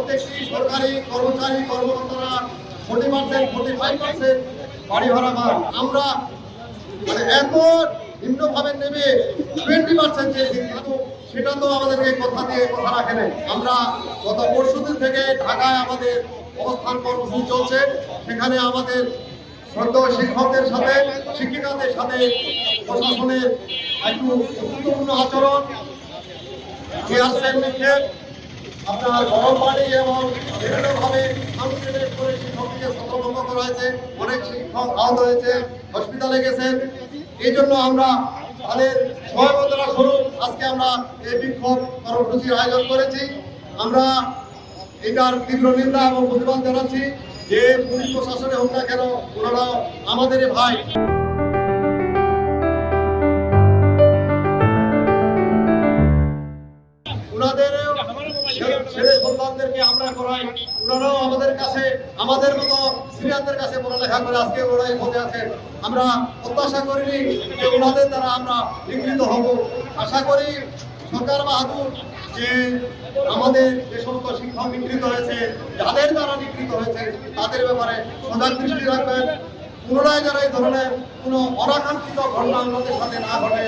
প্রত্যেকটি সরকারি কর্মচারী কর্মকর্তারা 40%, 45% বাড়ি ভাড়া পান। আমরা মানে এত নিম্নভাবে নেমে 20% চেয়েছি, কিন্তু সেটা তো আমাদেরকে কথা দিয়ে কথা রাখেন। আমরা গত পরশুদিন থেকে ঢাকায় আমাদের অবস্থান কর্মসূচি চলছে। সেখানে আমাদের শ্রদ্ধেয় শিক্ষকদের সাথে শিক্ষিকাদের সাথে প্রশাসনের একটু গুরুত্বপূর্ণ আচরণ, চেয়ারম্যান নিক্ষেপ, আপনার গরম পানি এবং বিভিন্নভাবে সাংগঠনিক করে শিক্ষককে ছত্রভঙ্গ করা হয়েছে। অনেক শিক্ষক আহত হয়েছে, হসপিটালে গেছেন। এই জন্য আমরা তাদের সহায়তা স্বরূপ আজকে আমরা এই বিক্ষোভ কর্মসূচির আয়োজন করেছি। আমরা এটার তীব্র নিন্দা এবং প্রতিবাদ জানাচ্ছি যে পুলিশ প্রশাসনে হোক না কেন, ওনারা আমাদের ভাই। ওনাদের ছেলে সন্তানদেরকে আমরা করাই, ওনারাও আমাদের কাছে আমাদের মতো সিনিয়রদের কাছে পড়ালেখা করে আজকে ওরাই পদে আছেন। আমরা প্রত্যাশা করিনি যে ওনাদের দ্বারা আমরা নিগৃহীত হব। আশা করি সরকার বাহাদুর যে আমাদের যে সমস্ত শিক্ষক নিগৃহীত হয়েছে, যাদের দ্বারা নিগৃহীত হয়েছে তাদের ব্যাপারে সজাগ দৃষ্টি রাখবেন। পুনরায় যারা এই ধরনের কোনো অনাকাঙ্ক্ষিত ঘটনা আমাদের সাথে না ঘটে